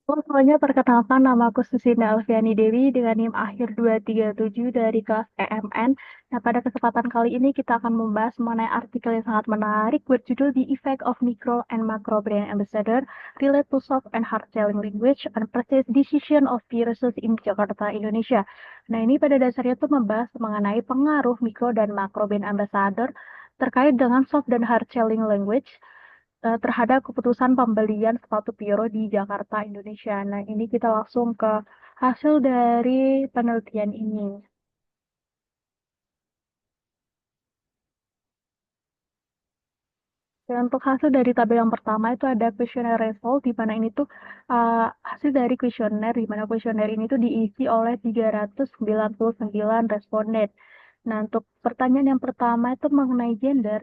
Semuanya perkenalkan nama aku Susina Alfiani Dewi dengan NIM akhir 237 dari kelas EMN. Nah, pada kesempatan kali ini kita akan membahas mengenai artikel yang sangat menarik berjudul The Effect of Micro and Macro Brand Ambassador Relate to Soft and Hard Selling Language and Purchase Decision of Businesses in Jakarta, Indonesia. Nah, ini pada dasarnya tuh membahas mengenai pengaruh mikro dan makro brand ambassador terkait dengan soft dan hard selling language terhadap keputusan pembelian sepatu Piro di Jakarta, Indonesia. Nah, ini kita langsung ke hasil dari penelitian ini. Dan untuk hasil dari tabel yang pertama itu ada questionnaire result, di mana ini tuh hasil dari kuesioner, di mana kuesioner ini tuh diisi oleh 399 responden. Nah, untuk pertanyaan yang pertama itu mengenai gender,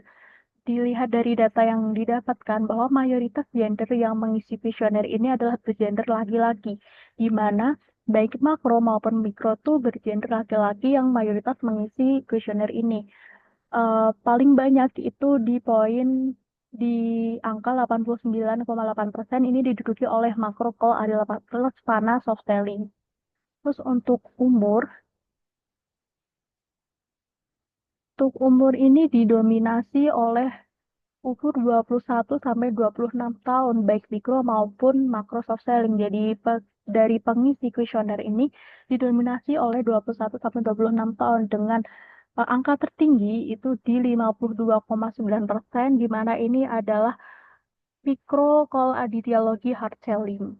dilihat dari data yang didapatkan bahwa mayoritas gender yang mengisi kuesioner ini adalah bergender laki-laki, di mana baik makro maupun mikro tuh bergender laki-laki yang mayoritas mengisi kuesioner ini. Paling banyak itu di poin di angka 89,8% ini diduduki oleh makro call adalah plus panas soft selling. Terus untuk umur ini didominasi oleh umur 21 sampai 26 tahun, baik mikro maupun makro soft selling. Jadi dari pengisi kuesioner ini didominasi oleh 21 sampai 26 tahun dengan angka tertinggi itu di 52,9%, di mana ini adalah mikro call adityologi hard selling.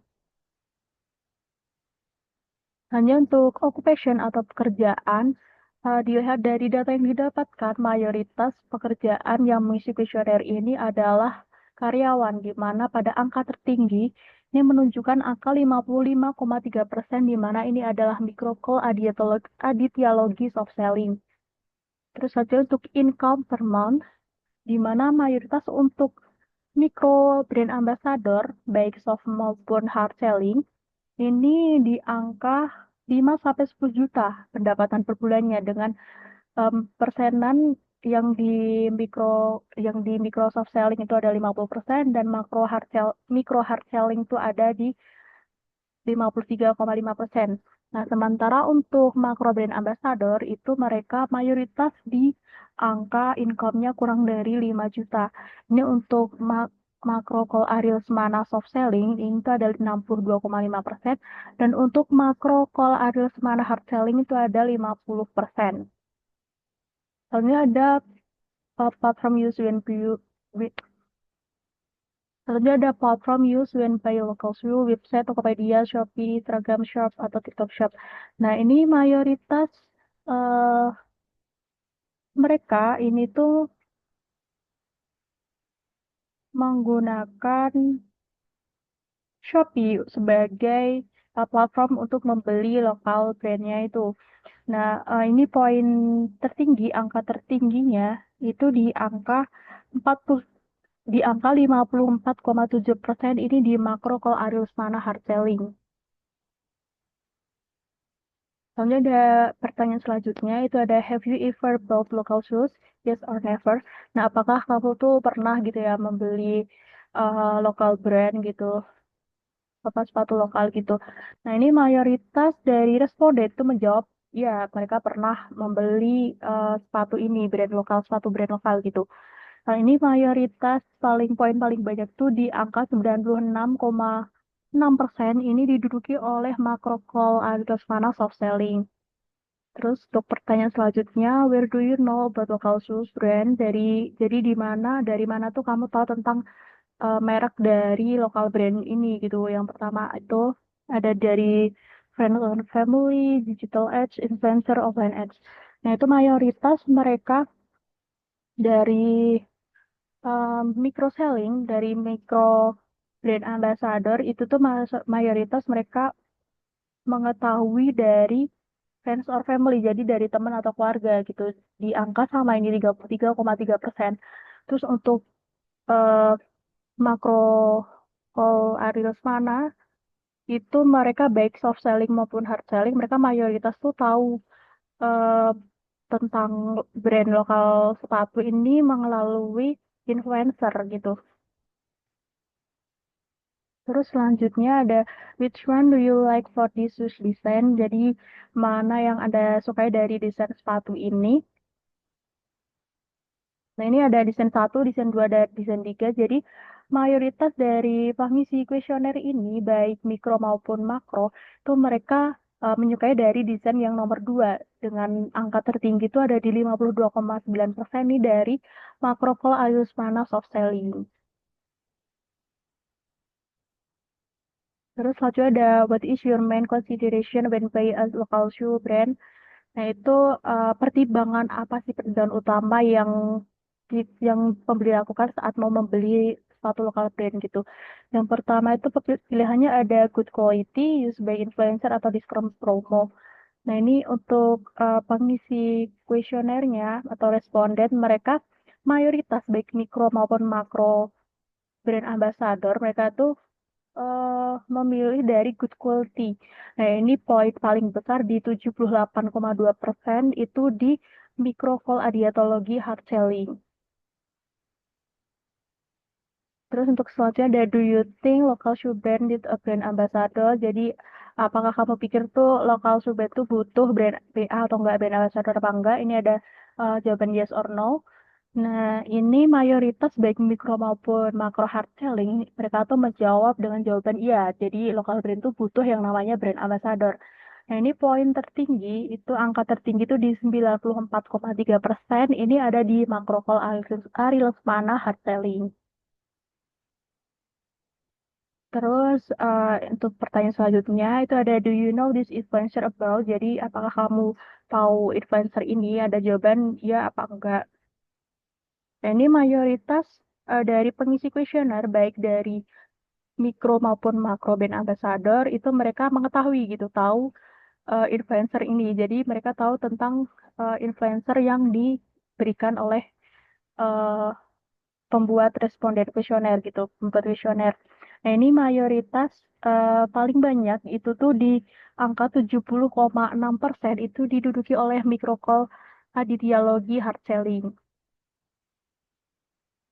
Hanya untuk occupation atau pekerjaan, dilihat dari data yang didapatkan, mayoritas pekerjaan yang mengisi kuesioner ini adalah karyawan, di mana pada angka tertinggi ini menunjukkan angka 55,3%, di mana ini adalah microcall adityologi soft selling. Terus saja untuk income per month, di mana mayoritas untuk micro brand ambassador, baik soft maupun hard selling, ini di angka 5 sampai 10 juta pendapatan per bulannya dengan persenan yang di mikro Microsoft selling itu ada 50% dan micro hard selling itu ada di 53,5%. Nah, sementara untuk macro brand ambassador itu mereka mayoritas di angka income-nya kurang dari 5 juta. Ini untuk makro call Ariels Mana soft selling ini itu ada 62,5% dan untuk makro call Ariels Mana hard selling itu ada 50%. Soalnya ada platform use when Selanjutnya ada platform use when pay local through website Tokopedia, Shopee, Instagram Shop, atau TikTok Shop. Nah, ini mayoritas eh, mereka ini tuh menggunakan Shopee sebagai platform untuk membeli lokal brandnya itu. Nah, ini poin tertinggi, angka tertingginya itu di angka 54,7% ini di makro call Arius Mana hard selling. Selanjutnya ada pertanyaan selanjutnya, itu ada have you ever bought local shoes? Yes or never? Nah, apakah kamu tuh pernah gitu ya membeli lokal brand gitu, apa sepatu lokal gitu. Nah, ini mayoritas dari responden itu menjawab, ya mereka pernah membeli sepatu ini, sepatu brand lokal gitu. Nah, ini mayoritas poin paling banyak tuh di angka 96,6% ini diduduki oleh macro call alias mana soft selling. Terus untuk pertanyaan selanjutnya, where do you know about local shoes brand? Jadi dari mana tuh kamu tahu tentang merek dari lokal brand ini gitu. Yang pertama itu ada dari Friends and Family, Digital Edge, Influencer, Offline Edge. Nah, itu mayoritas mereka dari micro selling, dari micro brand ambassador itu tuh mayoritas mereka mengetahui dari friends or family, jadi dari teman atau keluarga gitu. Di angka sama ini 33,3%. Terus untuk eh, makro call Ariels mana itu mereka baik soft selling maupun hard selling, mereka mayoritas tuh tahu eh, tentang brand lokal sepatu ini melalui influencer gitu. Terus selanjutnya ada which one do you like for this shoes design? Jadi mana yang Anda sukai dari desain sepatu ini? Nah, ini ada desain satu, desain 2, dan desain 3. Jadi, mayoritas dari pengisi kuesioner ini, baik mikro maupun makro, itu mereka menyukai dari desain yang nomor 2. Dengan angka tertinggi itu ada di 52,9% nih dari makro call alias mana soft selling. Terus selanjutnya ada what is your main consideration when buy a local shoe brand? Nah, itu pertimbangan apa sih pertimbangan utama yang pembeli lakukan saat mau membeli sepatu lokal brand gitu. Yang pertama itu pilihannya ada good quality, use by influencer atau diskon promo. Nah, ini untuk pengisi kuesionernya atau responden mereka mayoritas baik mikro maupun makro brand ambassador mereka tuh memilih dari good quality. Nah, ini poin paling besar di 78,2% itu di microcal adiatologi hard selling. Terus untuk selanjutnya ada do you think local shoe brand need a brand ambassador? Jadi apakah kamu pikir tuh local shoe brand tuh butuh brand BA atau enggak, brand ambassador apa enggak? Ini ada jawaban yes or no. Nah, ini mayoritas baik mikro maupun makro hard selling, mereka tuh menjawab dengan jawaban iya. Jadi local brand tuh butuh yang namanya brand ambassador. Nah, ini poin tertinggi, itu angka tertinggi itu di 94,3%. Ini ada di makro call Ariels mana hard selling. Terus untuk pertanyaan selanjutnya itu ada do you know this influencer about? Jadi apakah kamu tahu influencer ini? Ada jawaban ya apa enggak. Dan ini mayoritas dari pengisi kuesioner baik dari mikro maupun makro brand ambassador itu mereka mengetahui gitu, tahu influencer ini. Jadi mereka tahu tentang influencer yang diberikan oleh eh, pembuat responden kuesioner gitu, pembuat kuesioner. Nah, ini mayoritas paling banyak itu tuh di angka 70,6% itu diduduki oleh mikrokol adidialogi hard selling.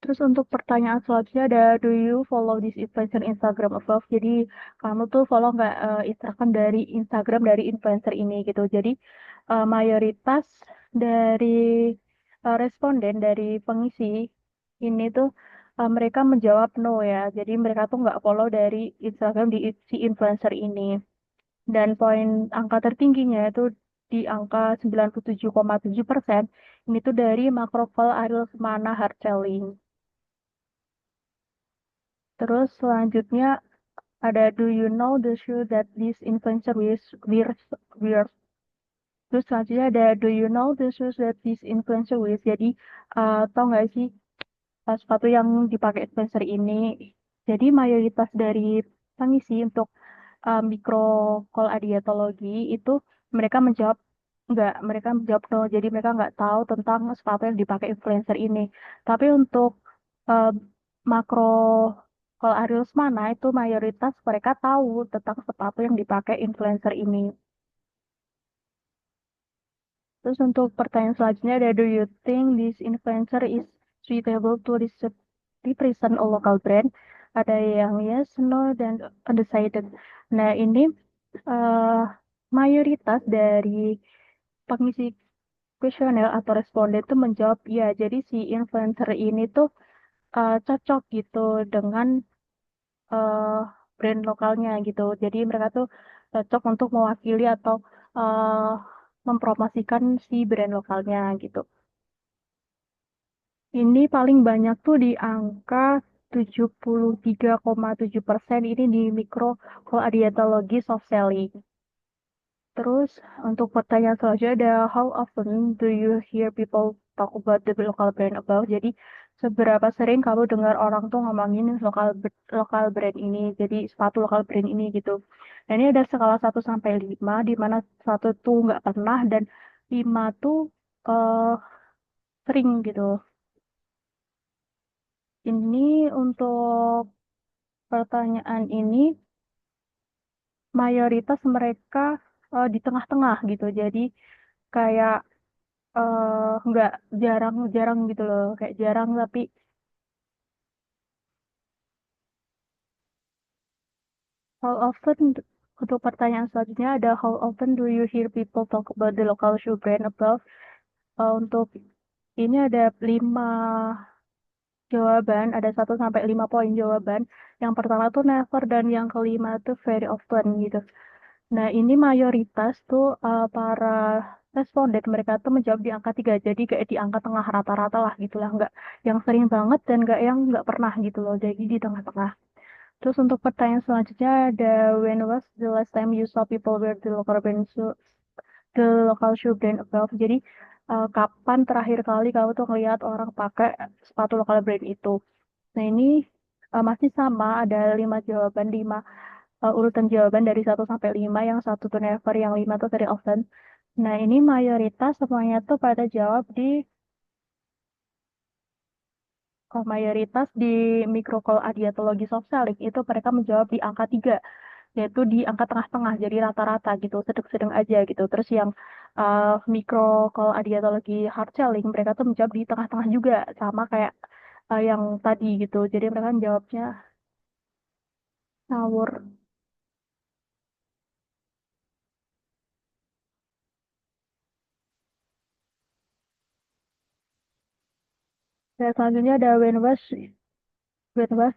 Terus untuk pertanyaan selanjutnya ada do you follow this influencer Instagram above? Jadi kamu tuh follow nggak Instagram dari influencer ini gitu. Jadi mayoritas dari responden dari pengisi ini tuh mereka menjawab no ya. Jadi mereka tuh nggak follow dari Instagram di si influencer ini. Dan poin angka tertingginya itu di angka 97,7%. Ini tuh dari macro call Ariel mana hard selling. Terus selanjutnya ada do you know the shoe that this influencer wears? Terus selanjutnya ada do you know the shoes that this influencer wears? Jadi tau nggak sih sepatu yang dipakai influencer ini? Jadi mayoritas dari pengisi untuk mikro call adiatologi itu mereka menjawab enggak, mereka menjawab no. Jadi mereka nggak tahu tentang sepatu yang dipakai influencer ini. Tapi untuk eh, makro call Arius mana itu mayoritas mereka tahu tentang sepatu yang dipakai influencer ini. Terus untuk pertanyaan selanjutnya ada do you think this influencer is suitable to represent a local brand? Ada yang yes, no, dan undecided. Nah, ini eh, mayoritas dari pengisi kuesioner atau responden itu menjawab ya. Jadi si influencer ini tuh cocok gitu dengan eh, brand lokalnya gitu. Jadi mereka tuh cocok untuk mewakili atau eh, mempromosikan si brand lokalnya gitu. Ini paling banyak tuh di angka 73,7% ini di mikro adiatologi soft selling. Terus untuk pertanyaan selanjutnya ada how often do you hear people talk about the local brand about? Jadi seberapa sering kamu dengar orang tuh ngomongin lokal brand ini, jadi sepatu lokal brand ini gitu. Nah, ini ada skala 1 sampai 5 di mana 1 tuh nggak pernah dan 5 tuh eh, sering gitu. Ini untuk pertanyaan ini mayoritas mereka di tengah-tengah gitu. Jadi kayak nggak jarang-jarang gitu loh, kayak jarang tapi How often, untuk pertanyaan selanjutnya ada how often do you hear people talk about the local shoe brand above? Untuk ini ada 5 jawaban, ada 1 sampai 5 poin jawaban. Yang pertama tuh never dan yang kelima tuh very often gitu. Nah, ini mayoritas tuh para responden mereka tuh menjawab di angka 3. Jadi kayak di angka tengah rata-rata lah gitu lah. Nggak yang sering banget dan nggak yang nggak pernah gitu loh. Jadi di tengah-tengah. Terus untuk pertanyaan selanjutnya ada when was the last time you saw people wear the local shoe brand above? Jadi kapan terakhir kali kamu tuh ngelihat orang pakai sepatu lokal brand itu? Nah ini masih sama, ada 5 jawaban, urutan jawaban dari 1 sampai 5, yang satu tuh never, yang 5 tuh very often. Nah ini mayoritas semuanya tuh pada jawab di mayoritas di microcall adiatologi soft selling itu mereka menjawab di angka 3, yaitu di angka tengah-tengah, jadi rata-rata gitu, sedang-sedang aja gitu. Terus yang microcall adiatologi hard selling mereka tuh menjawab di tengah-tengah juga, sama kayak yang tadi gitu. Jadi mereka menjawabnya ngawur. Dan selanjutnya ada when was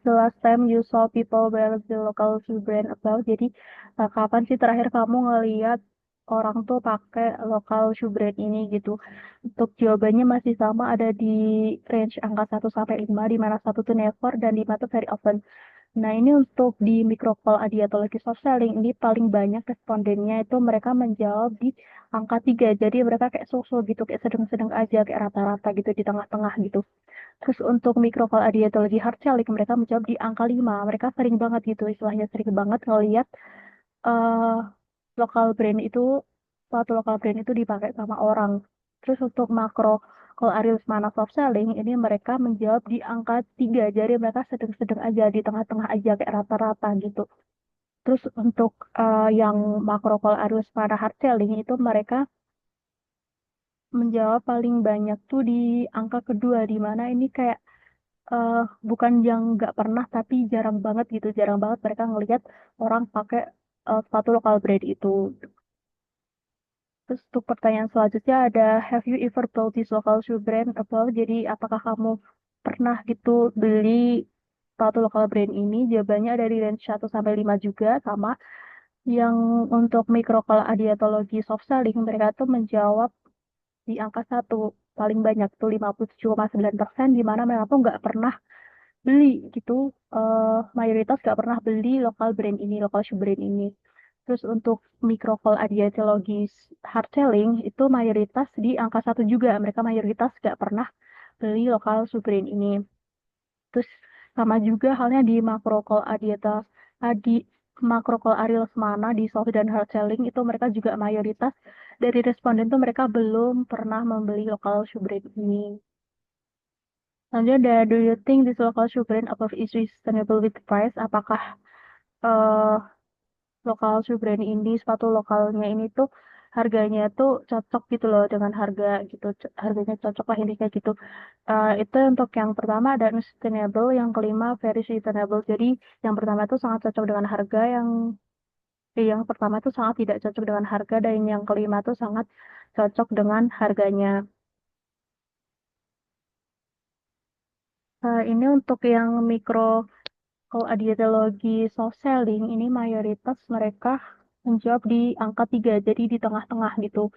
the last time you saw people wear the local shoe brand above? Jadi kapan sih terakhir kamu ngeliat orang tuh pakai local shoe brand ini gitu? Untuk jawabannya masih sama, ada di range angka 1 sampai 5, di mana satu tuh never dan 5 tuh very often. Nah, ini untuk di microcall adiatologi soft selling, ini paling banyak respondennya itu mereka menjawab di angka 3. Jadi mereka kayak so-so gitu, kayak sedang-sedang aja, kayak rata-rata gitu, di tengah-tengah gitu. Terus untuk microcall adiatologi hard selling, mereka menjawab di angka 5. Mereka sering banget gitu, istilahnya sering banget ngelihat eh lokal brand itu, suatu lokal brand itu dipakai sama orang. Terus untuk makro kalau Ariel mana soft selling, ini mereka menjawab di angka 3. Jadi mereka sedang-sedang aja, di tengah-tengah aja, kayak rata-rata gitu. Terus untuk yang makro kalau Ariel mana hard selling, itu mereka menjawab paling banyak tuh di angka kedua, di mana ini kayak eh, bukan yang nggak pernah, tapi jarang banget gitu, jarang banget mereka ngelihat orang pakai sepatu lokal brand itu. Terus untuk pertanyaan selanjutnya ada have you ever bought this local shoe brand above? Jadi apakah kamu pernah gitu beli sepatu lokal brand ini? Jawabannya dari range 1 sampai 5 juga sama. Yang untuk micro kalau adiatologi soft selling mereka tuh menjawab di angka 1 paling banyak tuh 57,9%, di mana mereka tuh nggak pernah beli gitu, mayoritas nggak pernah beli lokal brand ini, lokal shoe brand ini. Terus untuk microcall adiatologis hard selling itu mayoritas di angka 1 juga, mereka mayoritas nggak pernah beli lokal shoe brand ini. Terus sama juga halnya di adi macrocall Ariel Semana di soft dan hard selling, itu mereka juga mayoritas dari responden tuh mereka belum pernah membeli lokal shoe brand ini. Selanjutnya ada do you think this local shoe brand above is sustainable with price? Apakah eh lokal shoe brand ini, sepatu lokalnya ini tuh harganya tuh cocok gitu loh dengan harga gitu, harganya cocok lah ini kayak gitu. Itu untuk yang pertama ada sustainable, yang kelima very sustainable. Jadi yang pertama itu sangat cocok dengan harga, yang pertama itu sangat tidak cocok dengan harga, dan yang kelima itu sangat cocok dengan harganya. Ini untuk yang mikro. Kalau adietologi soft selling, ini mayoritas mereka menjawab di angka 3, jadi di tengah-tengah gitu.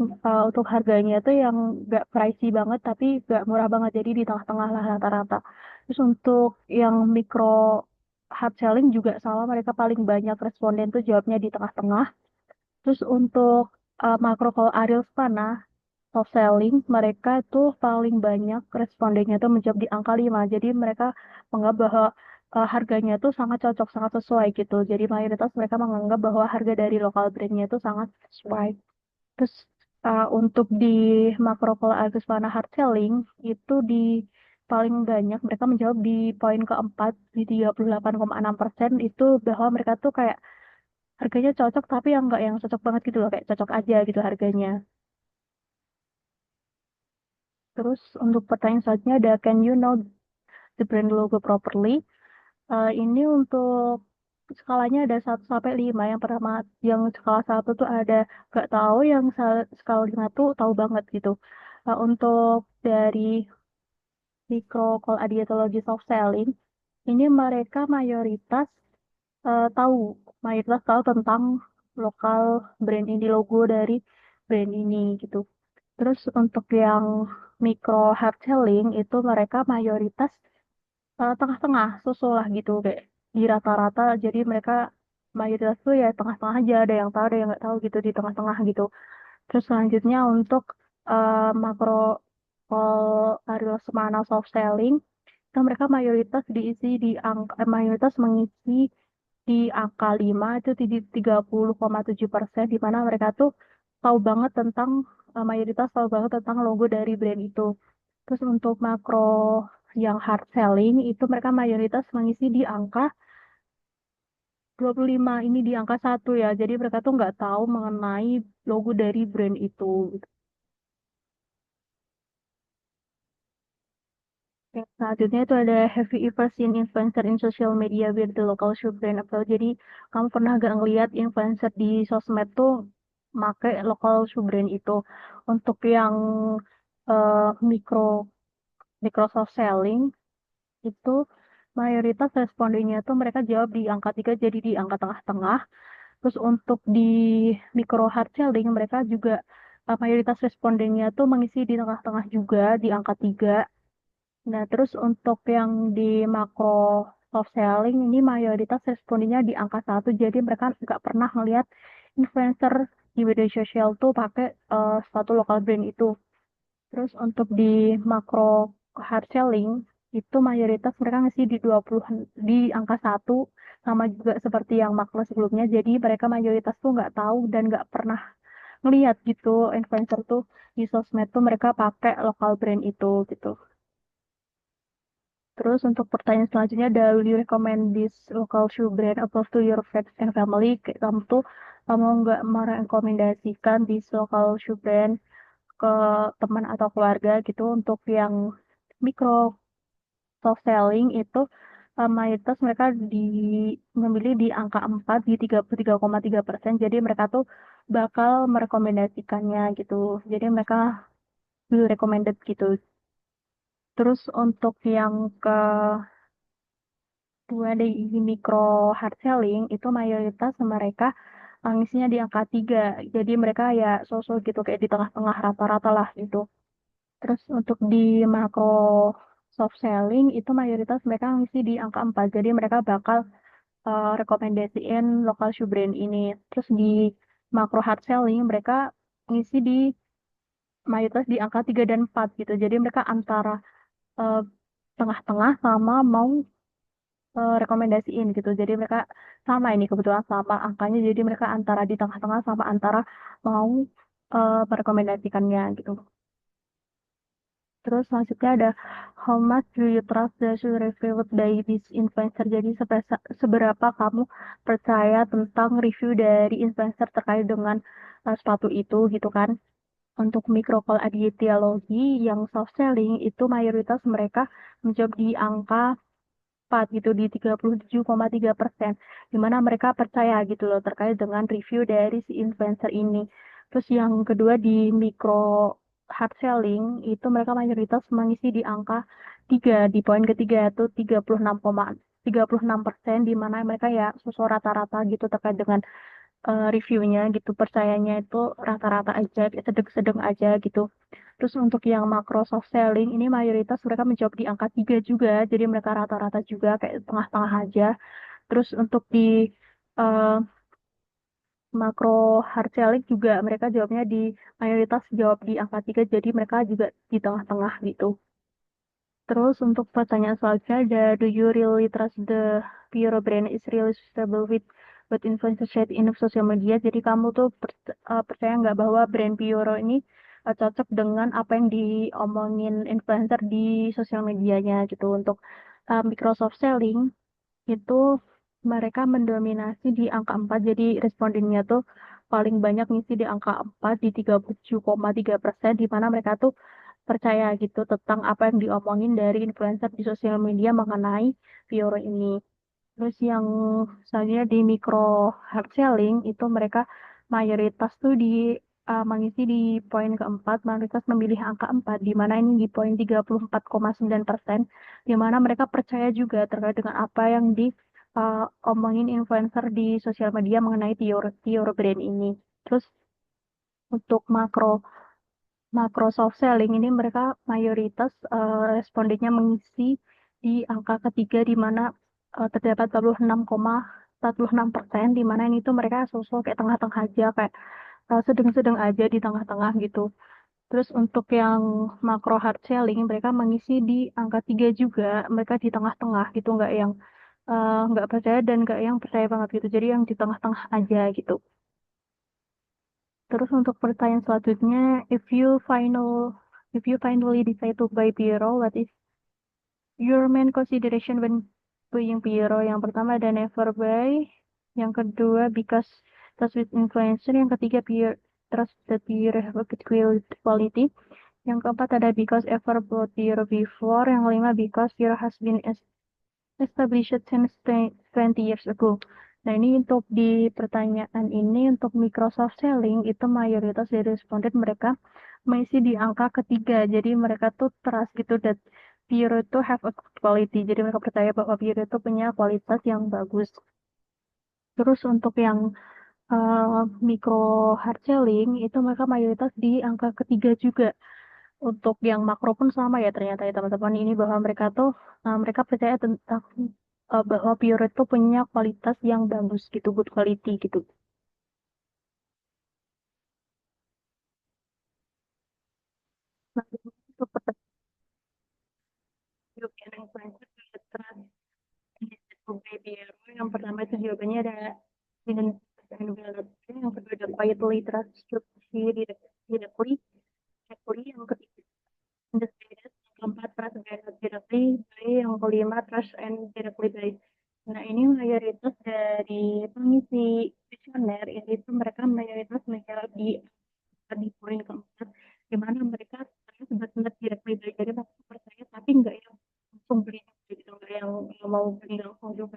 Untuk harganya tuh yang nggak pricey banget, tapi nggak murah banget, jadi di tengah-tengah lah rata-rata. Terus untuk yang mikro hard selling juga sama, mereka paling banyak responden tuh jawabnya di tengah-tengah. Terus untuk makro kalau Ariel Spana, soft selling, mereka tuh paling banyak respondennya tuh menjawab di angka 5. Jadi mereka menganggap bahwa harganya tuh sangat cocok, sangat sesuai gitu. Jadi mayoritas mereka menganggap bahwa harga dari lokal brandnya itu sangat sesuai. Terus untuk di makro pola Agus Fana hard selling itu di paling banyak mereka menjawab di poin keempat, di 38,6%, itu bahwa mereka tuh kayak harganya cocok tapi yang enggak yang cocok banget gitu loh, kayak cocok aja gitu harganya. Terus untuk pertanyaan selanjutnya ada can you know the brand logo properly? Ini untuk skalanya ada 1 sampai 5. Yang pertama, yang skala 1 tuh ada nggak tahu, yang skala 5 tuh tahu banget gitu. Untuk dari microbiology soft selling, ini mereka tahu, mayoritas tahu tentang lokal brand ini, logo dari brand ini gitu. Terus untuk yang micro hard selling itu mereka mayoritas tengah-tengah, susul lah gitu kayak di rata-rata. Jadi mereka mayoritas tuh ya tengah-tengah aja, ada yang tahu ada yang nggak tahu gitu di tengah-tengah gitu. Terus selanjutnya untuk makro Ariel Semana soft selling, itu mereka mayoritas mengisi di angka 5 itu di 30,7%, di mana mereka tuh tahu banget tentang mayoritas tahu banget tentang logo dari brand itu. Terus untuk makro yang hard selling itu mereka mayoritas mengisi di angka 25, ini di angka 1 ya. Jadi mereka tuh nggak tahu mengenai logo dari brand itu. Yang selanjutnya itu ada have you ever seen influencer in social media with the local shoe brand apparel. Jadi kamu pernah gak ngeliat influencer di sosmed tuh make local shoe brand itu. Untuk yang eh, micro Microsoft selling itu mayoritas respondennya tuh mereka jawab di angka 3, jadi di angka tengah-tengah. Terus untuk di micro hard selling mereka juga mayoritas respondennya tuh mengisi di tengah-tengah juga di angka 3. Nah, terus untuk yang di makro soft selling ini mayoritas respondennya di angka 1, jadi mereka nggak pernah ngelihat influencer di media sosial tuh pakai sepatu lokal brand itu. Terus untuk di makro hard selling itu mayoritas mereka ngasih di 20 di angka 1, sama juga seperti yang makro sebelumnya. Jadi mereka mayoritas tuh nggak tahu dan nggak pernah ngelihat gitu influencer tuh di sosmed tuh mereka pakai lokal brand itu gitu. Terus untuk pertanyaan selanjutnya ada, will you recommend this local shoe brand above to your friends and family? Kayak kamu tuh kamu nggak merekomendasikan this local shoe brand ke teman atau keluarga gitu. Untuk yang micro soft selling itu mayoritas mereka memilih di angka 4 di 33,3%. Jadi mereka tuh bakal merekomendasikannya gitu. Jadi mereka will recommended gitu. Terus untuk yang kedua di micro hard selling itu mayoritas mereka ngisinya di angka 3. Jadi mereka ya sosok gitu kayak di tengah-tengah rata-rata lah gitu. Terus untuk di makro soft selling itu mayoritas mereka ngisi di angka 4. Jadi mereka bakal rekomendasiin local shoe brand ini. Terus di makro hard selling mereka ngisi di mayoritas di angka 3 dan 4 gitu. Jadi mereka antara eh, tengah-tengah sama mau rekomendasiin gitu. Jadi mereka sama, ini kebetulan sama angkanya. Jadi mereka antara di tengah-tengah sama antara mau merekomendasikannya gitu. Terus selanjutnya ada how much do you trust the shoe reviewed by this influencer? Jadi seberapa kamu percaya tentang review dari influencer terkait dengan sepatu itu gitu kan? Untuk microcal adietologi yang soft selling itu mayoritas mereka menjawab di angka 4 gitu, di 37,3%, di mana mereka percaya gitu loh terkait dengan review dari si influencer ini. Terus yang kedua di micro hard selling itu mereka mayoritas mengisi di angka 3, di poin ketiga itu 36,36%, di mana mereka ya sesuai rata-rata gitu terkait dengan reviewnya gitu, percayanya itu rata-rata aja, sedang-sedang aja gitu. Terus untuk yang makro soft selling ini mayoritas mereka menjawab di angka 3 juga, jadi mereka rata-rata juga kayak tengah-tengah aja. Terus untuk di eh, makro hard selling juga mereka jawabnya di mayoritas jawab di angka 3, jadi mereka juga di tengah-tengah gitu. Terus untuk pertanyaan selanjutnya ada, do you really trust the Pure brand is really sustainable with influencer shared in social media? Jadi kamu tuh percaya nggak bahwa brand Pure ini cocok dengan apa yang diomongin influencer di sosial medianya gitu. Untuk Microsoft Selling itu mereka mendominasi di angka 4, jadi respondennya tuh paling banyak ngisi di angka 4 di 37,3%, di mana mereka tuh percaya gitu tentang apa yang diomongin dari influencer di sosial media mengenai Fiore ini. Terus yang selanjutnya di micro hard selling itu mereka mayoritas tuh mengisi di poin keempat, mayoritas memilih angka 4, di mana ini di poin 34,9%, di mana mereka percaya juga terkait dengan apa yang omongin influencer di sosial media mengenai Pure Brand ini. Terus untuk makro soft selling ini mereka mayoritas respondennya mengisi di angka ketiga di mana terdapat 46,46%, di mana ini tuh mereka sosok kayak tengah-tengah aja, kayak sedang-sedang aja di tengah-tengah gitu. Terus untuk yang makro hard selling mereka mengisi di angka 3 juga, mereka di tengah-tengah gitu, nggak percaya dan nggak yang percaya banget gitu, jadi yang di tengah-tengah aja gitu. Terus untuk pertanyaan selanjutnya, if you finally decide to buy Piro, what is your main consideration when buying Piro? Yang pertama ada never buy, yang kedua because trust with influencer, yang ketiga trust that Piro have a good quality, yang keempat ada because ever bought Piro before, yang kelima because Piro has been established since 20 years ago. Nah, ini untuk di pertanyaan ini, untuk Microsoft Selling, itu mayoritas dari responden mereka mengisi di angka ketiga. Jadi mereka tuh trust gitu, that Pure itu have a good quality. Jadi mereka percaya bahwa Pure itu punya kualitas yang bagus. Terus untuk yang micro hard selling, itu mereka mayoritas di angka ketiga juga. Untuk yang makro pun sama ya ternyata ya teman-teman, ini bahwa mereka percaya tentang bahwa Pure itu punya kualitas yang bagus gitu, good quality gitu. Nah, untuk pertanyaan influencer yang pertama itu jawabannya ada dengan yang kedua ada quietly trust directly, yang ketiga understated, yang keempat trust directly by, yang kelima trust and directly by. Nah, ini mayoritas dari pengisi kuesioner ini tuh mereka mayoritas menjawab di poin keempat, di mana mereka sebenarnya directly by, jadi mereka percaya tapi nggak yang langsung beli gitu, nggak yang mau beli langsung juga.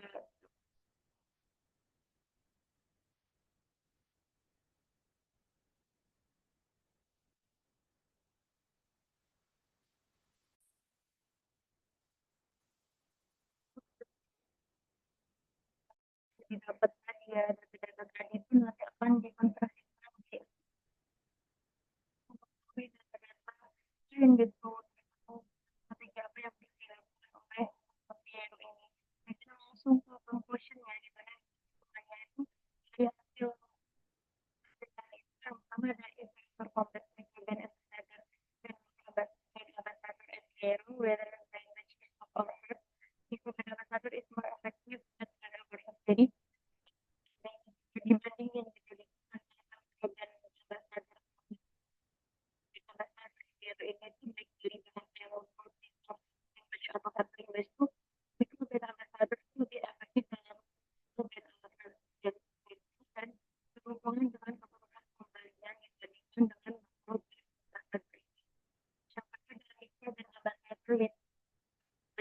Didapat hadiah dari data itu nanti akan dikonversikan di data yang gitu, ketiga apa yang dilakukan oleh Piero ini. Jadi langsung ke conclusionnya, di mana semuanya itu dari hasil dari itu yang pertama ada investor kompleks dan insider dan sahabat Piero, whether the language is of overhead, if sahabat satu is more effective than overhead. Jadi dibandingin gitu di dan sahabat itu ini baik dari bahasa yang language atau kata Inggris itu beda bahasa itu lebih efektif dalam membeda dan dan berhubungan dengan kebutuhan pembelian yang dibandingkan dengan bahasa siapa dari itu dan bahasa itu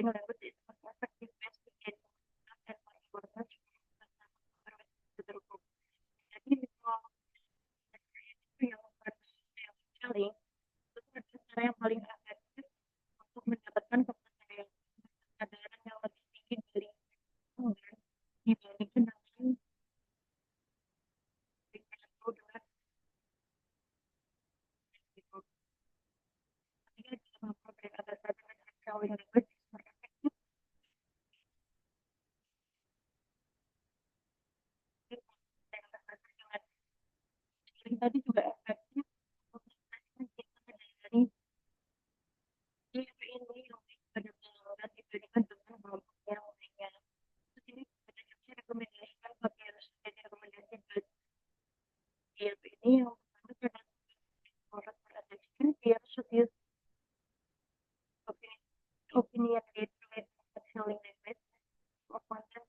yang language is effective best to get and important jadi kalau itu yang paling itu adalah cara yang paling efektif untuk mendapatkan kepercayaan kesadaran yang lebih tinggi dari orang dibandingkan dengan itu dengan itu. Ketika kita mempelajari bahasa dengan showing language efektif, dengan bahasa dengan sharing tadi juga efektif untuk kita dari ini yang pada pelanggan dibandingkan dengan kelompok yang lainnya. Terus ini sebenarnya rekomendasikan bagi harus jadi rekomendasi bagi ini yang pertama adalah orang beradaptation biar sudah opinion opinion rate selling language of content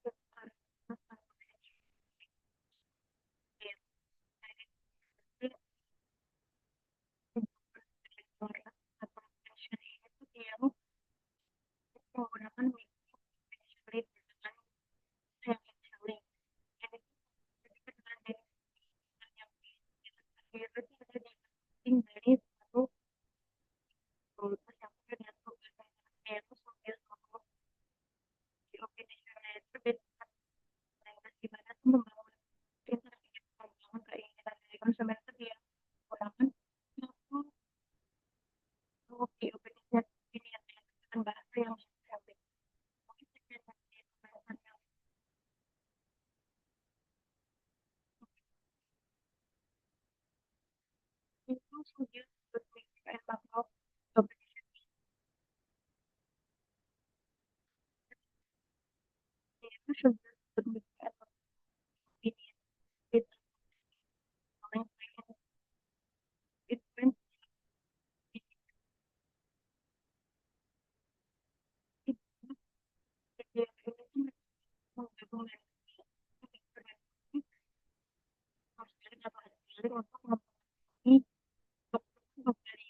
yang menggunakan should be it it it went it it